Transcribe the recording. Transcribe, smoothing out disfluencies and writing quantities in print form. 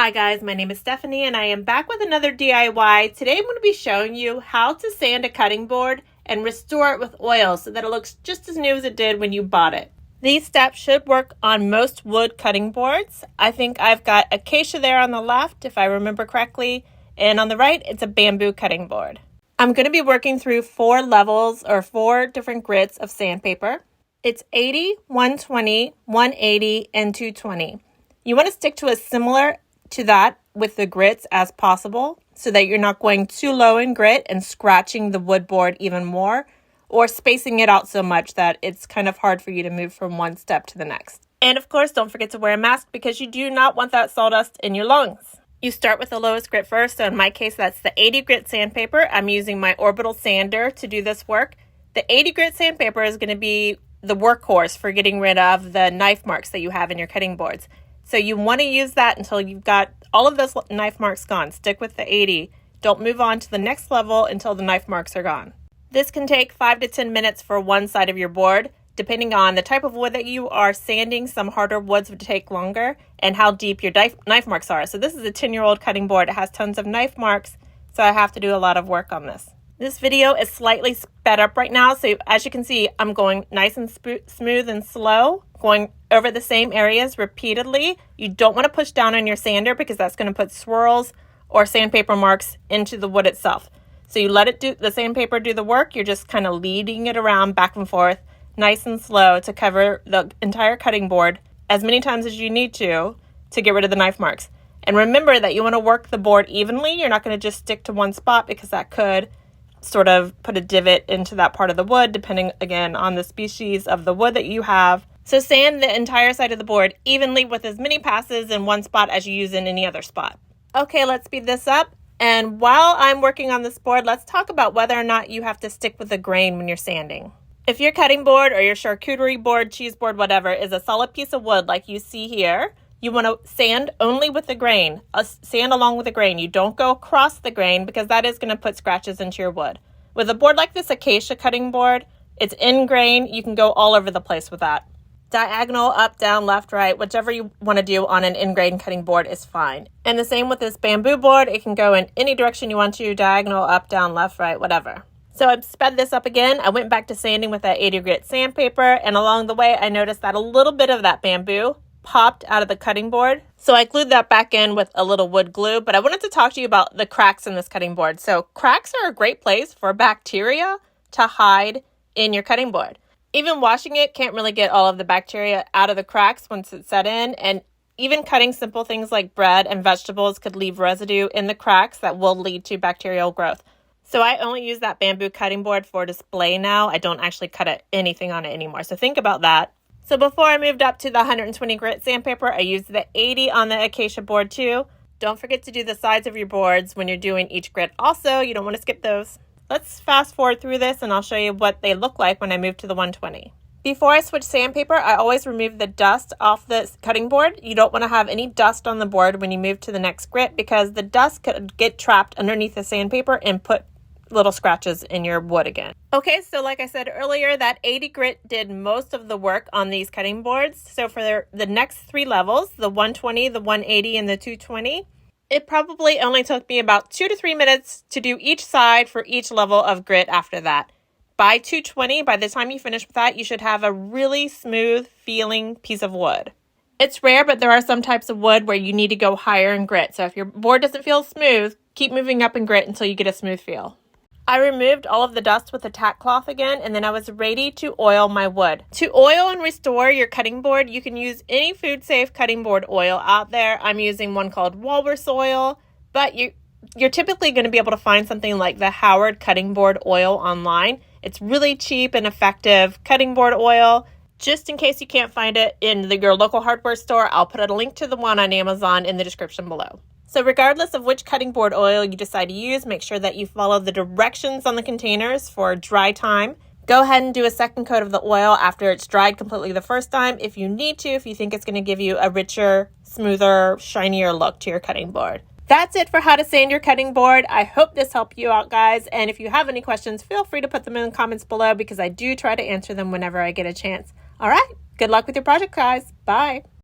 Hi guys, my name is Stephanie and I am back with another DIY. Today I'm going to be showing you how to sand a cutting board and restore it with oil so that it looks just as new as it did when you bought it. These steps should work on most wood cutting boards. I think I've got acacia there on the left if I remember correctly, and on the right it's a bamboo cutting board. I'm going to be working through 4 levels or 4 different grits of sandpaper. It's 80, 120, 180, and 220. You want to stick to a similar to that with the grits as possible so that you're not going too low in grit and scratching the wood board even more or spacing it out so much that it's kind of hard for you to move from one step to the next. And of course, don't forget to wear a mask because you do not want that sawdust in your lungs. You start with the lowest grit first, so in my case that's the 80 grit sandpaper. I'm using my orbital sander to do this work. The 80 grit sandpaper is going to be the workhorse for getting rid of the knife marks that you have in your cutting boards. So you want to use that until you've got all of those knife marks gone. Stick with the 80. Don't move on to the next level until the knife marks are gone. This can take 5 to 10 minutes for one side of your board. Depending on the type of wood that you are sanding, some harder woods would take longer and how deep your knife marks are. So this is a 10-year-old cutting board. It has tons of knife marks, so I have to do a lot of work on this. This video is slightly sped up right now, so as you can see, I'm going nice and smooth and slow, going over the same areas repeatedly. You don't want to push down on your sander because that's going to put swirls or sandpaper marks into the wood itself. So you let it do the sandpaper do the work. You're just kind of leading it around back and forth, nice and slow to cover the entire cutting board as many times as you need to get rid of the knife marks. And remember that you want to work the board evenly. You're not going to just stick to one spot because that could sort of put a divot into that part of the wood, depending again on the species of the wood that you have. So sand the entire side of the board evenly with as many passes in one spot as you use in any other spot. Okay, let's speed this up. And while I'm working on this board, let's talk about whether or not you have to stick with the grain when you're sanding. If your cutting board or your charcuterie board, cheese board, whatever, is a solid piece of wood like you see here, you want to sand only with the grain, sand along with the grain. You don't go across the grain because that is going to put scratches into your wood. With a board like this acacia cutting board, it's in grain. You can go all over the place with that. Diagonal, up, down, left, right, whichever you want to do on an in-grain cutting board is fine. And the same with this bamboo board. It can go in any direction you want to, diagonal, up, down, left, right, whatever. So I sped this up again. I went back to sanding with that 80 grit sandpaper, and along the way I noticed that a little bit of that bamboo popped out of the cutting board. So I glued that back in with a little wood glue, but I wanted to talk to you about the cracks in this cutting board. So cracks are a great place for bacteria to hide in your cutting board. Even washing it can't really get all of the bacteria out of the cracks once it's set in, and even cutting simple things like bread and vegetables could leave residue in the cracks that will lead to bacterial growth. So I only use that bamboo cutting board for display now. I don't actually cut anything on it anymore. So think about that. So before I moved up to the 120 grit sandpaper, I used the 80 on the acacia board too. Don't forget to do the sides of your boards when you're doing each grit also. You don't want to skip those. Let's fast forward through this and I'll show you what they look like when I move to the 120. Before I switch sandpaper, I always remove the dust off the cutting board. You don't want to have any dust on the board when you move to the next grit because the dust could get trapped underneath the sandpaper and put little scratches in your wood again. Okay, so like I said earlier, that 80 grit did most of the work on these cutting boards. So for the next 3 levels, the 120, the 180, and the 220, it probably only took me about 2 to 3 minutes to do each side for each level of grit after that. By 220, by the time you finish with that, you should have a really smooth feeling piece of wood. It's rare, but there are some types of wood where you need to go higher in grit. So if your board doesn't feel smooth, keep moving up in grit until you get a smooth feel. I removed all of the dust with a tack cloth again, and then I was ready to oil my wood. To oil and restore your cutting board, you can use any food-safe cutting board oil out there. I'm using one called walrus oil, but you're typically going to be able to find something like the Howard cutting board oil online. It's really cheap and effective cutting board oil. Just in case you can't find it in your local hardware store, I'll put a link to the one on Amazon in the description below. So regardless of which cutting board oil you decide to use, make sure that you follow the directions on the containers for dry time. Go ahead and do a second coat of the oil after it's dried completely the first time if you need to, if you think it's going to give you a richer, smoother, shinier look to your cutting board. That's it for how to sand your cutting board. I hope this helped you out, guys. And if you have any questions, feel free to put them in the comments below because I do try to answer them whenever I get a chance. All right, good luck with your project, guys. Bye.